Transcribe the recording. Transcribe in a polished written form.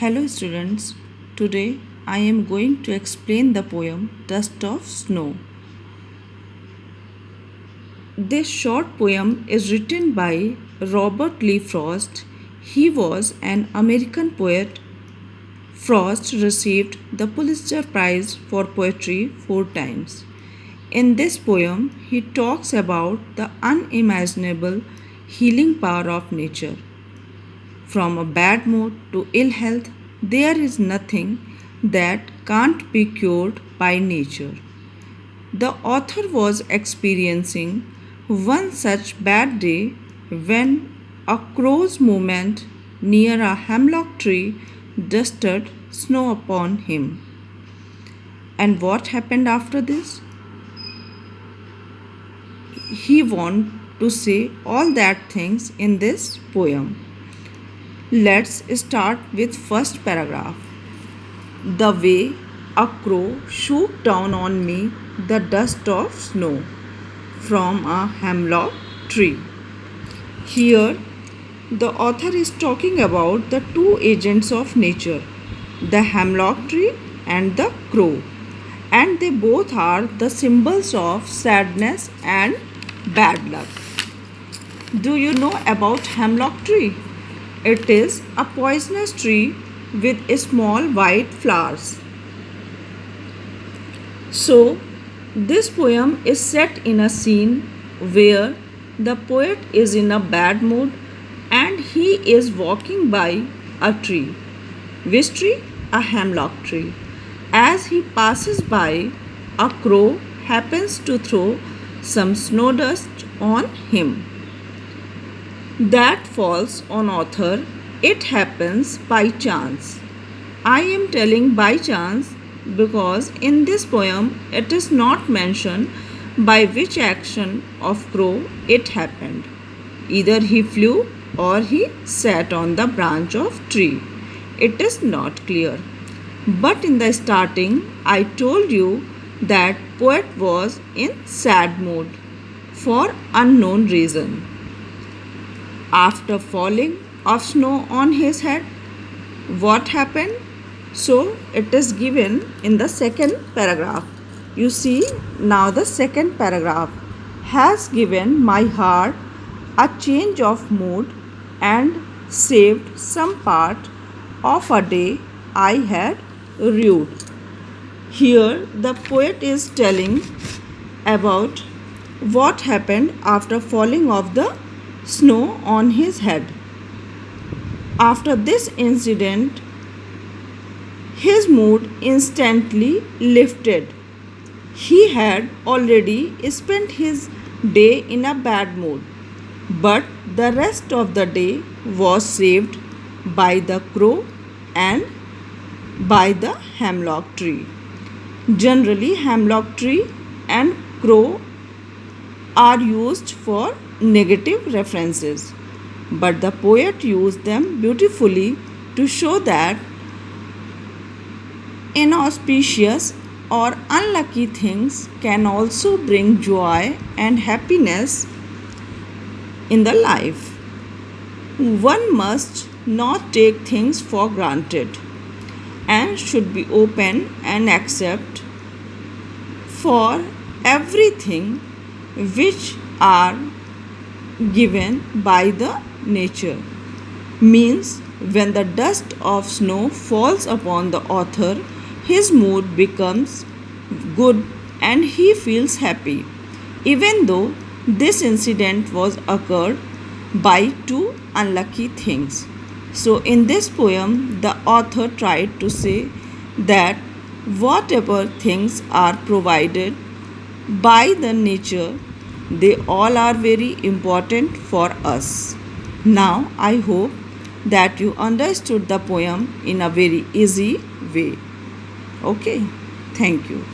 Hello students, today I am going to explain the poem Dust of Snow. This short poem is written by Robert Lee Frost. He was an American poet. Frost received the Pulitzer Prize for Poetry 4 times. In this poem, he talks about the unimaginable healing power of nature. From a bad mood to ill health, there is nothing that can't be cured by nature. The author was experiencing one such bad day when a crow's movement near a hemlock tree dusted snow upon him. And what happened after this? He wanted to say all that things in this poem. Let's start with first paragraph. The way a crow shook down on me the dust of snow from a hemlock tree. Here, the author is talking about the two agents of nature, the hemlock tree and the crow, and they both are the symbols of sadness and bad luck. Do you know about hemlock tree? It is a poisonous tree with small white flowers. So, this poem is set in a scene where the poet is in a bad mood and he is walking by a tree. Which tree? A hemlock tree. As he passes by, a crow happens to throw some snow dust on him. That falls on author. It happens by chance. I am telling by chance because in this poem it is not mentioned by which action of crow it happened. Either he flew or he sat on the branch of tree. It is not clear. But in the starting I told you that poet was in sad mood for unknown reason. After falling of snow on his head, what happened? So it is given in the second paragraph. You see, now the second paragraph has given my heart a change of mood and saved some part of a day I had rued. Here the poet is telling about what happened after falling of the snow on his head. After this incident, his mood instantly lifted. He had already spent his day in a bad mood, but the rest of the day was saved by the crow and by the hemlock tree. Generally, hemlock tree and crow are used for negative references, but the poet used them beautifully to show that inauspicious or unlucky things can also bring joy and happiness in the life. One must not take things for granted and should be open and accept for everything which are given by the nature. Means when the dust of snow falls upon the author, his mood becomes good and he feels happy, even though this incident was occurred by two unlucky things. So in this poem the author tried to say that whatever things are provided by the nature, they all are very important for us. Now I hope that you understood the poem in a very easy way. Okay, thank you.